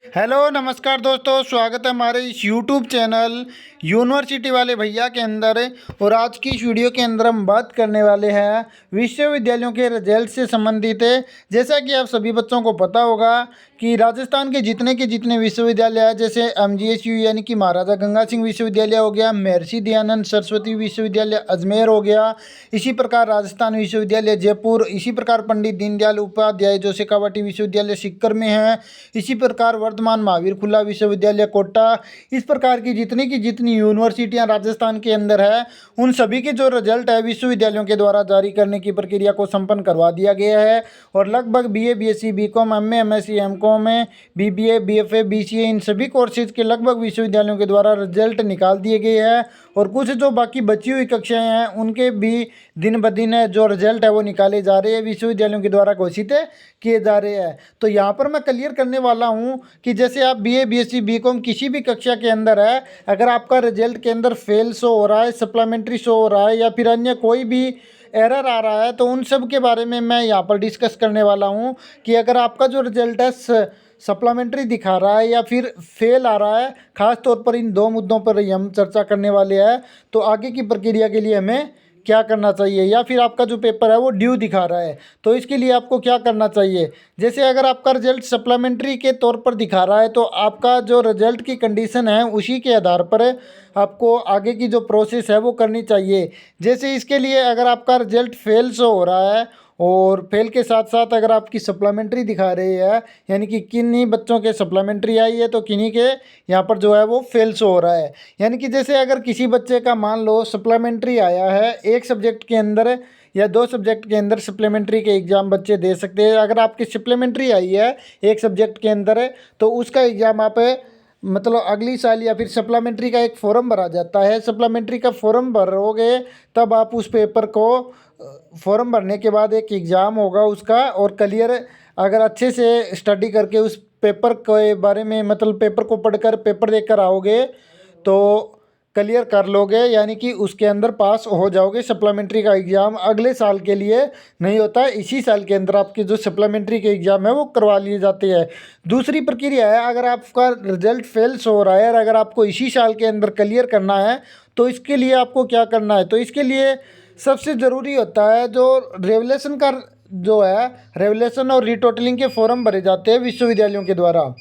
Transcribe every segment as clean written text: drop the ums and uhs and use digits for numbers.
Hello नमस्कार दोस्तों, स्वागत है हमारे इस यूट्यूब चैनल यूनिवर्सिटी वाले भैया के अंदर। और आज की इस वीडियो के अंदर हम बात करने वाले हैं विश्वविद्यालयों के रिजल्ट से संबंधित है। जैसा कि आप सभी बच्चों को पता होगा कि राजस्थान के जितने विश्वविद्यालय हैं, जैसे MGSU यानी कि महाराजा गंगा सिंह विश्वविद्यालय हो गया, महर्षि दयानंद सरस्वती विश्वविद्यालय अजमेर हो गया, इसी प्रकार राजस्थान विश्वविद्यालय जयपुर, इसी प्रकार पंडित दीनदयाल उपाध्याय जो शेखावाटी विश्वविद्यालय सीकर में है, इसी प्रकार वर्धमान महावीर खुला विश्वविद्यालय कोटा। इस प्रकार की जितनी यूनिवर्सिटियां राजस्थान के अंदर है, उन सभी के जो रिजल्ट है विश्वविद्यालयों के द्वारा जारी करने की प्रक्रिया को संपन्न करवा दिया गया है। और लगभग BA BSc BCom MA MSc MCom में BBA BFA BCA इन सभी कोर्सेज के लगभग विश्वविद्यालयों के द्वारा रिजल्ट निकाल दिए गए हैं। और कुछ जो बाकी बची हुई कक्षाएं हैं उनके भी दिन ब दिन जो रिजल्ट है वो निकाले जा रहे हैं, विश्वविद्यालयों के द्वारा घोषित किए जा रहे हैं। तो यहाँ पर मैं क्लियर करने वाला हूँ कि जैसे आप BA BSc BCom किसी भी कक्षा के अंदर है, अगर आपका रिजल्ट के अंदर फेल शो हो रहा है, सप्लीमेंट्री शो हो रहा है या फिर अन्य कोई भी एरर आ रहा है, तो उन सब के बारे में मैं यहाँ पर डिस्कस करने वाला हूँ कि अगर आपका जो रिजल्ट है सप्लीमेंट्री दिखा रहा है या फिर फेल आ रहा है, खास तौर पर इन दो मुद्दों पर ही हम चर्चा करने वाले हैं। तो आगे की प्रक्रिया के लिए हमें क्या करना चाहिए, या फिर आपका जो पेपर है वो ड्यू दिखा रहा है तो इसके लिए आपको क्या करना चाहिए। जैसे अगर आपका रिजल्ट सप्लीमेंट्री के तौर पर दिखा रहा है तो आपका जो रिजल्ट की कंडीशन है उसी के आधार पर आपको आगे की जो प्रोसेस है वो करनी चाहिए। जैसे इसके लिए अगर आपका रिजल्ट फेल शो हो रहा है और फेल के साथ साथ अगर आपकी सप्लीमेंट्री दिखा रही है, यानी कि किन्हीं बच्चों के सप्लीमेंट्री आई है तो किन्हीं के यहाँ पर जो है वो फेल शो हो रहा है। यानी कि जैसे अगर किसी बच्चे का मान लो सप्लीमेंट्री आया है, एक सब्जेक्ट के अंदर या दो सब्जेक्ट के अंदर सप्लीमेंट्री के एग्ज़ाम बच्चे दे सकते हैं। अगर आपकी सप्लीमेंट्री आई है एक सब्जेक्ट के अंदर है तो उसका एग्ज़ाम आप मतलब अगली साल या फिर सप्लीमेंट्री का एक फॉर्म भरा जाता है। सप्लीमेंट्री का फॉर्म भरोगे तब आप उस पेपर को फॉर्म भरने के बाद एक एग्ज़ाम होगा उसका, और क्लियर अगर अच्छे से स्टडी करके उस पेपर के बारे में मतलब पेपर को पढ़कर पेपर देकर आओगे तो क्लियर कर लोगे, यानी कि उसके अंदर पास हो जाओगे। सप्लीमेंट्री का एग्ज़ाम अगले साल के लिए नहीं होता है, इसी साल के अंदर आपके जो सप्लीमेंट्री के एग्ज़ाम है वो करवा लिए जाते हैं। दूसरी प्रक्रिया है, अगर आपका रिजल्ट फेल हो रहा है और अगर आपको इसी साल के अंदर क्लियर करना है तो इसके लिए आपको क्या करना है। तो इसके लिए सबसे ज़रूरी होता है जो रेवलेशन का जो है, रेवलेशन और रीटोटलिंग के फॉर्म भरे जाते हैं विश्वविद्यालयों के द्वारा।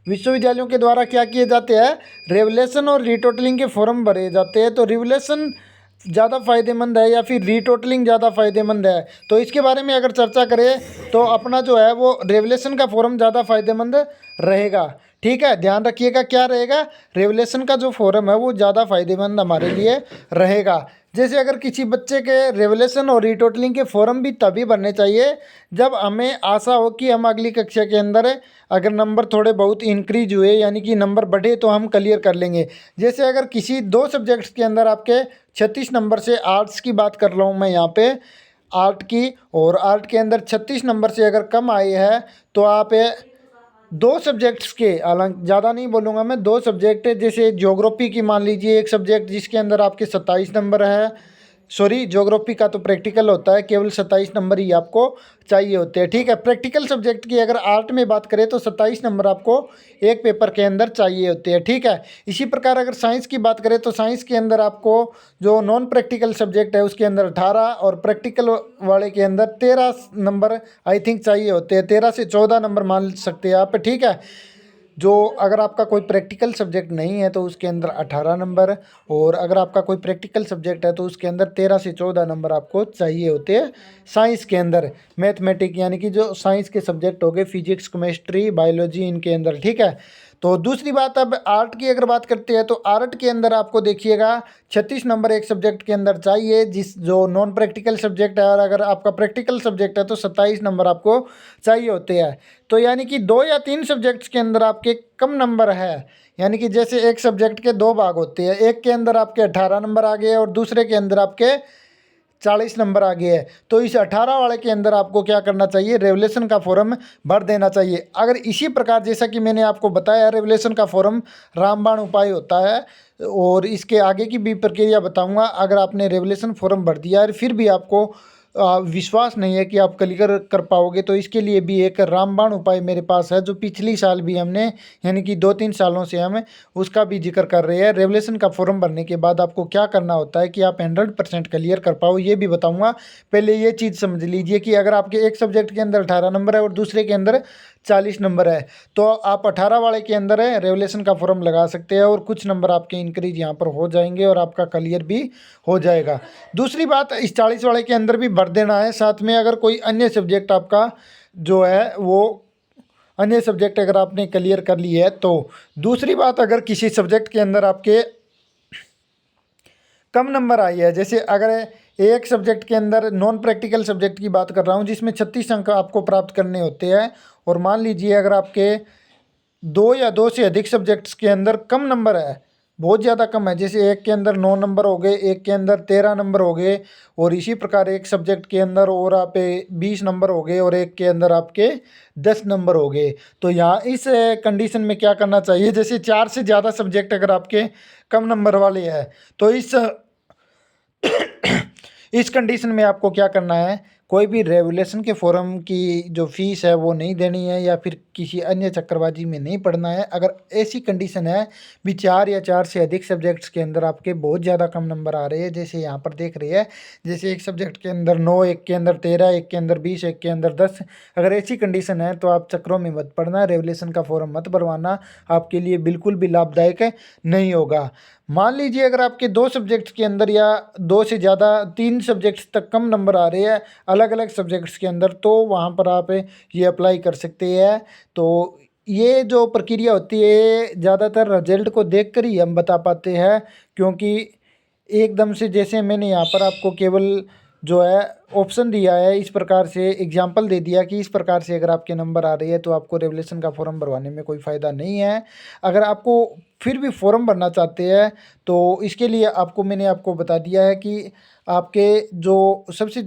विश्वविद्यालयों के द्वारा क्या किए जाते हैं, रेवलेशन और रीटोटलिंग के फॉर्म भरे जाते हैं। तो रेवलेशन ज़्यादा फ़ायदेमंद है या फिर रीटोटलिंग ज़्यादा फ़ायदेमंद है, तो इसके बारे में अगर चर्चा करें तो अपना जो है वो रेवलेशन का फॉर्म ज़्यादा फ़ायदेमंद रहेगा। ठीक है, ध्यान रखिएगा क्या रहेगा, रेवलेशन का जो फॉर्म है वो ज़्यादा फ़ायदेमंद हमारे लिए रहेगा। जैसे अगर किसी बच्चे के रेवलेशन और रीटोटलिंग के फॉर्म भी तभी भरने चाहिए जब हमें आशा हो कि हम अगली कक्षा के अंदर अगर नंबर थोड़े बहुत इंक्रीज हुए यानी कि नंबर बढ़े तो हम क्लियर कर लेंगे। जैसे अगर किसी दो सब्जेक्ट्स के अंदर आपके 36 नंबर से, आर्ट्स की बात कर रहा हूँ मैं यहाँ पे, आर्ट की, और आर्ट के अंदर 36 नंबर से अगर कम आए हैं तो आप दो सब्जेक्ट्स के, हालांकि ज़्यादा नहीं बोलूँगा मैं, दो सब्जेक्ट जैसे ज्योग्राफी की मान लीजिए एक सब्जेक्ट जिसके अंदर आपके 27 नंबर है, सॉरी ज्योग्राफी का तो प्रैक्टिकल होता है, केवल 27 नंबर ही आपको चाहिए होते हैं। ठीक है, प्रैक्टिकल सब्जेक्ट की अगर आर्ट में बात करें तो 27 नंबर आपको एक पेपर के अंदर चाहिए होते हैं। ठीक है, इसी प्रकार अगर साइंस की बात करें तो साइंस के अंदर आपको जो नॉन प्रैक्टिकल सब्जेक्ट है उसके अंदर 18 और प्रैक्टिकल वाले के अंदर 13 नंबर आई थिंक चाहिए होते हैं, 13 से 14 नंबर मान सकते हैं आप। ठीक है, जो अगर आपका कोई प्रैक्टिकल सब्जेक्ट नहीं है तो उसके अंदर 18 नंबर, और अगर आपका कोई प्रैक्टिकल सब्जेक्ट है तो उसके अंदर 13 से 14 नंबर आपको चाहिए होते हैं। साइंस के अंदर मैथमेटिक यानी कि जो साइंस के सब्जेक्ट हो गए, फिजिक्स केमिस्ट्री बायोलॉजी, इनके अंदर। ठीक है, तो दूसरी बात, अब आर्ट की अगर बात करते हैं तो आर्ट के अंदर आपको देखिएगा 36 नंबर एक सब्जेक्ट के अंदर चाहिए, जिस जो नॉन प्रैक्टिकल सब्जेक्ट है, और अगर आपका प्रैक्टिकल सब्जेक्ट है तो 27 नंबर आपको चाहिए होते हैं। तो यानी कि दो या तीन सब्जेक्ट्स के अंदर आपके कम नंबर है, यानी कि जैसे एक सब्जेक्ट के दो भाग होते हैं, एक के अंदर आपके 18 नंबर आ गए और दूसरे के अंदर आपके 40 नंबर आ गए है, तो इस 18 वाले के अंदर आपको क्या करना चाहिए, रेवलेशन का फॉर्म भर देना चाहिए। अगर इसी प्रकार जैसा कि मैंने आपको बताया रेवलेशन का फॉर्म रामबाण उपाय होता है, और इसके आगे की भी प्रक्रिया बताऊंगा। अगर आपने रेवलेशन फॉर्म भर दिया और फिर भी आपको विश्वास नहीं है कि आप क्लियर कर पाओगे, तो इसके लिए भी एक रामबाण उपाय मेरे पास है, जो पिछली साल भी हमने यानी कि 2-3 सालों से हम उसका भी जिक्र कर रहे हैं। रेवलेशन का फॉर्म भरने के बाद आपको क्या करना होता है कि आप 100% क्लियर कर पाओ, ये भी बताऊंगा। पहले ये चीज़ समझ लीजिए कि अगर आपके एक सब्जेक्ट के अंदर 18 नंबर है और दूसरे के अंदर 40 नंबर है, तो आप 18 वाले के अंदर है रेवलेशन का फॉर्म लगा सकते हैं और कुछ नंबर आपके इंक्रीज यहाँ पर हो जाएंगे और आपका क्लियर भी हो जाएगा। दूसरी बात, इस 40 वाले के अंदर भी भर देना है। साथ में अगर कोई अन्य सब्जेक्ट आपका जो है वो अन्य सब्जेक्ट अगर आपने क्लियर कर ली है तो। दूसरी बात, अगर किसी सब्जेक्ट के अंदर आपके कम नंबर आई है, जैसे अगर एक सब्जेक्ट के अंदर नॉन प्रैक्टिकल सब्जेक्ट की बात कर रहा हूँ जिसमें 36 अंक आपको प्राप्त करने होते हैं, और मान लीजिए अगर आपके 2 या 2 से अधिक सब्जेक्ट्स के अंदर कम नंबर है, बहुत ज़्यादा कम है, जैसे एक के अंदर 9 नंबर हो गए, एक के अंदर 13 नंबर हो गए, और इसी प्रकार एक सब्जेक्ट के अंदर और आप 20 नंबर हो गए, और एक के अंदर आपके 10 नंबर हो गए, तो यहाँ इस कंडीशन में क्या करना चाहिए, जैसे 4 से ज़्यादा सब्जेक्ट अगर आपके कम नंबर वाले हैं, तो इस कंडीशन में आपको क्या करना है, कोई भी रेवुलेशन के फॉर्म की जो फीस है वो नहीं देनी है, या फिर किसी अन्य चक्करबाजी में नहीं पड़ना है। अगर ऐसी कंडीशन है भी 4 या 4 से अधिक सब्जेक्ट्स के अंदर आपके बहुत ज़्यादा कम नंबर आ रहे हैं, जैसे यहाँ पर देख रही है, जैसे एक सब्जेक्ट के अंदर 9, एक के अंदर 13, एक के अंदर 20, एक के अंदर 10, अगर ऐसी कंडीशन है तो आप चक्करों में मत पड़ना, रेवुलेशन का फॉर्म मत भरवाना, आपके लिए बिल्कुल भी लाभदायक नहीं होगा। मान लीजिए अगर आपके 2 सब्जेक्ट्स के अंदर या 2 से ज़्यादा 3 सब्जेक्ट्स तक कम नंबर आ रहे हैं अलग अलग सब्जेक्ट्स के अंदर, तो वहाँ पर आप ये अप्लाई कर सकते हैं। तो ये जो प्रक्रिया होती है ज़्यादातर रिजल्ट को देखकर ही हम बता पाते हैं, क्योंकि एकदम से जैसे मैंने यहाँ पर आपको केवल जो है ऑप्शन दिया है, इस प्रकार से एग्जाम्पल दे दिया कि इस प्रकार से अगर आपके नंबर आ रही है तो आपको रेवलेशन का फॉर्म भरवाने में कोई फ़ायदा नहीं है। अगर आपको फिर भी फॉर्म भरना चाहते हैं तो इसके लिए आपको मैंने आपको बता दिया है कि आपके जो सबसे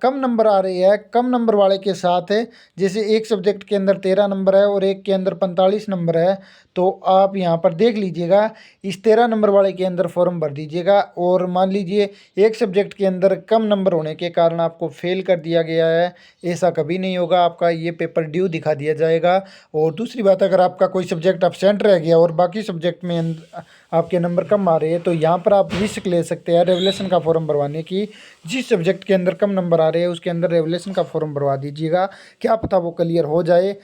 कम नंबर आ रहे हैं, कम नंबर वाले के साथ है, जैसे एक सब्जेक्ट के अंदर 13 नंबर है और एक के अंदर 45 नंबर है, तो आप यहाँ पर देख लीजिएगा, इस 13 नंबर वाले के अंदर फॉर्म भर दीजिएगा। और मान लीजिए एक सब्जेक्ट के अंदर कम नंबर होने के कारण आपको फेल कर दिया गया है, ऐसा कभी नहीं होगा, आपका ये पेपर ड्यू दिखा दिया जाएगा। और दूसरी बात, अगर आपका कोई सब्जेक्ट एब्सेंट रह गया और बाकी सब्जेक्ट में आपके नंबर कम आ रहे हैं, तो यहाँ पर आप रिस्क ले सकते हैं रेवुलेशन का फॉर्म भरवाने की। जिस सब्जेक्ट के अंदर कम नंबर आ रहे हैं उसके अंदर रेवुलेशन का फॉर्म भरवा दीजिएगा, क्या पता वो क्लियर हो जाए,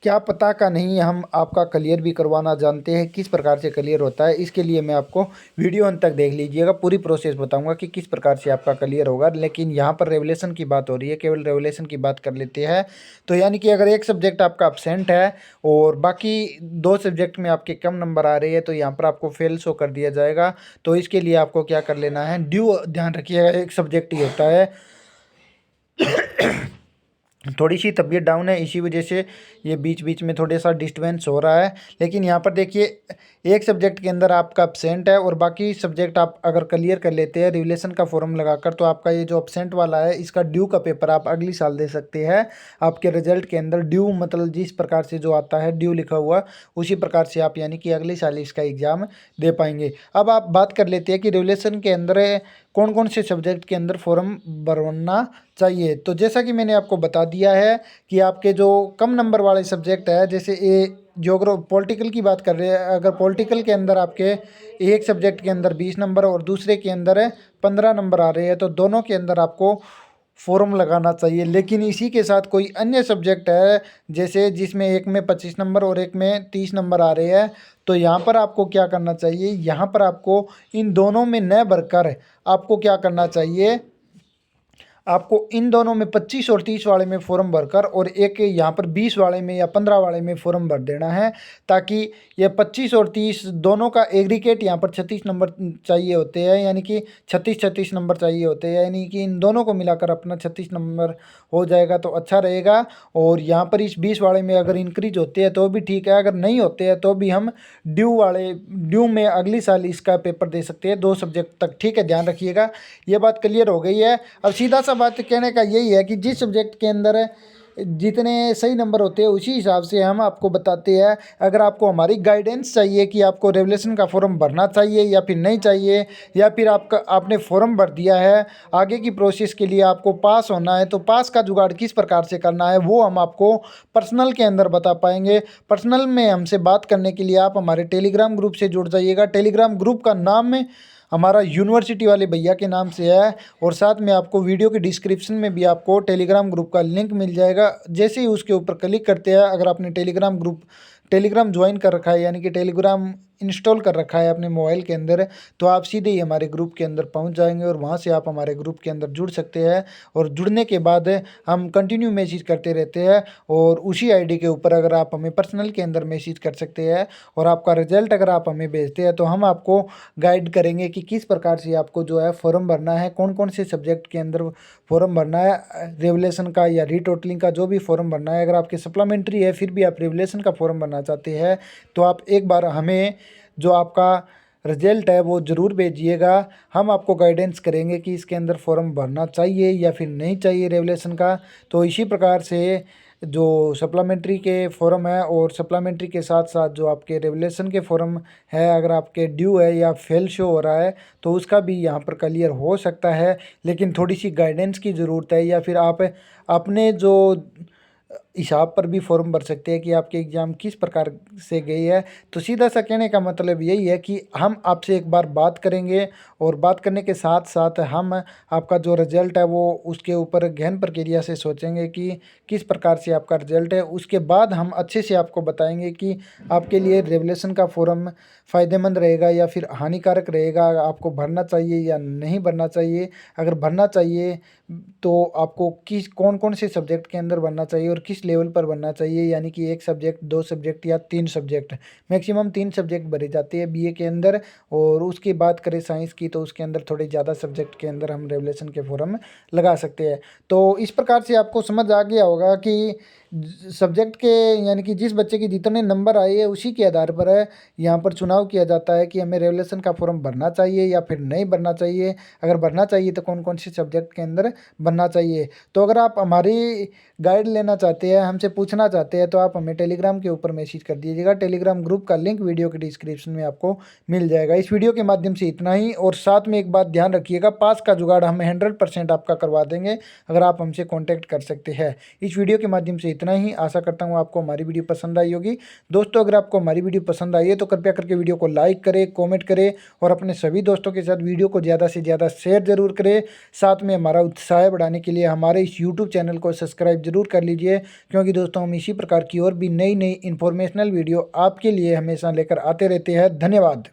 क्या पता का नहीं, हम आपका क्लियर भी करवाना जानते हैं किस प्रकार से क्लियर होता है। इसके लिए मैं आपको वीडियो अंत तक देख लीजिएगा, पूरी प्रोसेस बताऊंगा कि किस प्रकार से आपका क्लियर होगा। लेकिन यहाँ पर रेवुलेशन की बात हो रही है, केवल रेवुलेशन की बात कर लेते हैं। तो यानी कि अगर एक सब्जेक्ट आपका एब्सेंट है और बाकी 2 सब्जेक्ट में आपके कम नंबर आ रहे हैं, तो यहाँ पर आपको फेल शो कर दिया जाएगा। तो इसके लिए आपको क्या कर लेना है, ड्यू ध्यान रखिएगा, एक सब्जेक्ट ही होता है। थोड़ी सी तबीयत डाउन है, इसी वजह से ये बीच बीच में थोड़ा सा डिस्टर्बेंस हो रहा है। लेकिन यहाँ पर देखिए, एक सब्जेक्ट के अंदर आपका एब्सेंट है और बाकी सब्जेक्ट आप अगर क्लियर कर लेते हैं रिवलेशन का फॉर्म लगाकर, तो आपका ये जो एब्सेंट वाला है इसका ड्यू का पेपर आप अगली साल दे सकते हैं। आपके रिजल्ट के अंदर ड्यू मतलब जिस प्रकार से जो आता है ड्यू लिखा हुआ, उसी प्रकार से आप यानी कि अगले साल इसका एग्ज़ाम दे पाएंगे। अब आप बात कर लेते हैं कि रिवलेशन के अंदर कौन कौन से सब्जेक्ट के अंदर फॉर्म भरना चाहिए। तो जैसा कि मैंने आपको बता दिया है कि आपके जो कम नंबर वाले सब्जेक्ट है, जैसे पॉलिटिकल की बात कर रहे हैं, अगर पॉलिटिकल के अंदर आपके एक सब्जेक्ट के अंदर 20 नंबर और दूसरे के अंदर 15 नंबर आ रहे हैं, तो दोनों के अंदर आपको फॉर्म लगाना चाहिए। लेकिन इसी के साथ कोई अन्य सब्जेक्ट है जैसे जिसमें एक में 25 नंबर और एक में 30 नंबर आ रहे हैं, तो यहाँ पर आपको क्या करना चाहिए, यहाँ पर आपको इन दोनों में न भरकर आपको क्या करना चाहिए, आपको इन दोनों में 25 और 30 वाले में फॉर्म भरकर और एक यहाँ पर 20 वाले में या 15 वाले में फॉर्म भर देना है, ताकि ये 25 और 30 दोनों का एग्रीगेट यहाँ पर 36 नंबर चाहिए होते हैं, यानी कि 36 नंबर चाहिए होते हैं, यानी कि इन दोनों को मिलाकर अपना 36 नंबर हो जाएगा तो अच्छा रहेगा। और यहाँ पर इस 20 वाले में अगर इंक्रीज होते हैं तो भी ठीक है, अगर नहीं होते हैं तो भी हम ड्यू में अगली साल इसका पेपर दे सकते हैं 2 सब्जेक्ट तक। ठीक है, ध्यान रखिएगा, ये बात क्लियर हो गई है। अब सीधा सा बात कहने का यही है कि जिस सब्जेक्ट के अंदर जितने सही नंबर होते हैं उसी हिसाब से हम आपको बताते हैं। अगर आपको हमारी गाइडेंस चाहिए कि आपको रेवोल्यूशन का फॉर्म भरना चाहिए या फिर नहीं चाहिए, या फिर आपने फॉर्म भर दिया है, आगे की प्रोसेस के लिए आपको पास होना है, तो पास का जुगाड़ किस प्रकार से करना है वो हम आपको पर्सनल के अंदर बता पाएंगे। पर्सनल में हमसे बात करने के लिए आप हमारे टेलीग्राम ग्रुप से जुड़ जाइएगा। टेलीग्राम ग्रुप का नाम हमारा यूनिवर्सिटी वाले भैया के नाम से है, और साथ में आपको वीडियो के डिस्क्रिप्शन में भी आपको टेलीग्राम ग्रुप का लिंक मिल जाएगा। जैसे ही उसके ऊपर क्लिक करते हैं, अगर आपने टेलीग्राम ज्वाइन कर रखा है, यानी कि टेलीग्राम इंस्टॉल कर रखा है अपने मोबाइल के अंदर, तो आप सीधे ही हमारे ग्रुप के अंदर पहुंच जाएंगे और वहां से आप हमारे ग्रुप के अंदर जुड़ सकते हैं। और जुड़ने के बाद हम कंटिन्यू मैसेज करते रहते हैं, और उसी आईडी के ऊपर अगर आप हमें पर्सनल के अंदर मैसेज कर सकते हैं, और आपका रिजल्ट अगर आप हमें भेजते हैं तो हम आपको गाइड करेंगे कि किस प्रकार से आपको जो है फॉर्म भरना है, कौन कौन से सब्जेक्ट के अंदर फॉर्म भरना है, रेवुलेशन का या रीटोटलिंग का जो भी फॉर्म भरना है। अगर आपके सप्लीमेंट्री है फिर भी आप रेवुलेशन का फॉर्म भरना चाहते हैं, तो आप एक बार हमें जो आपका रिजल्ट है वो ज़रूर भेजिएगा। हम आपको गाइडेंस करेंगे कि इसके अंदर फॉर्म भरना चाहिए या फिर नहीं चाहिए रेवुलेशन का। तो इसी प्रकार से जो सप्लीमेंट्री के फॉर्म है और सप्लीमेंट्री के साथ साथ जो आपके रेवुलेशन के फॉर्म है, अगर आपके ड्यू है या फेल शो हो रहा है तो उसका भी यहाँ पर क्लियर हो सकता है, लेकिन थोड़ी सी गाइडेंस की ज़रूरत है। या फिर आप अपने जो हिसाब पर भी फॉर्म भर सकते हैं कि आपके एग्ज़ाम किस प्रकार से गई है। तो सीधा सा कहने का मतलब यही है कि हम आपसे एक बार बात करेंगे, और बात करने के साथ साथ हम आपका जो रिज़ल्ट है वो उसके ऊपर गहन प्रक्रिया से सोचेंगे कि किस प्रकार से आपका रिज़ल्ट है। उसके बाद हम अच्छे से आपको बताएंगे कि आपके लिए रेवुलेशन का फॉर्म फ़ायदेमंद रहेगा या फिर हानिकारक रहेगा, आपको भरना चाहिए या नहीं भरना चाहिए। अगर भरना चाहिए तो आपको किस कौन कौन से सब्जेक्ट के अंदर भरना चाहिए और किस लेवल पर बनना चाहिए, यानी कि 1 सब्जेक्ट, 2 सब्जेक्ट या 3 सब्जेक्ट। मैक्सिमम 3 सब्जेक्ट भरे जाते हैं बीए के अंदर, और उसकी बात करें साइंस की तो उसके अंदर थोड़े ज़्यादा सब्जेक्ट के अंदर हम रेवुलेशन के फॉर्म लगा सकते हैं। तो इस प्रकार से आपको समझ आ गया होगा कि सब्जेक्ट के, यानी कि जिस बच्चे के जितने नंबर आए हैं उसी के आधार पर है यहाँ पर चुनाव किया जाता है कि हमें रेवुलेशन का फॉर्म भरना चाहिए या फिर नहीं भरना चाहिए। अगर भरना चाहिए तो कौन कौन से सब्जेक्ट के अंदर भरना चाहिए। तो अगर आप हमारी गाइड लेना चाहते हैं, हमसे पूछना चाहते हैं, तो आप हमें टेलीग्राम के ऊपर मैसेज कर दीजिएगा। टेलीग्राम ग्रुप का लिंक वीडियो के डिस्क्रिप्शन में आपको मिल जाएगा। इस वीडियो के माध्यम से इतना ही, और साथ में एक बात ध्यान रखिएगा, पास का जुगाड़ हम 100% आपका करवा देंगे अगर आप हमसे कॉन्टैक्ट कर सकते हैं। इस वीडियो के माध्यम से इतना ही, आशा करता हूँ आपको हमारी वीडियो पसंद आई होगी। दोस्तों, अगर आपको हमारी वीडियो पसंद आई है तो कृपया करके वीडियो को लाइक करें, कॉमेंट करें, और अपने सभी दोस्तों के साथ वीडियो को ज़्यादा से ज़्यादा शेयर जरूर करें। साथ में हमारा उत्साह बढ़ाने के लिए हमारे इस यूट्यूब चैनल को सब्सक्राइब जरूर कर लीजिए, क्योंकि दोस्तों हम इसी प्रकार की और भी नई नई इन्फॉर्मेशनल वीडियो आपके लिए हमेशा लेकर आते रहते हैं। धन्यवाद।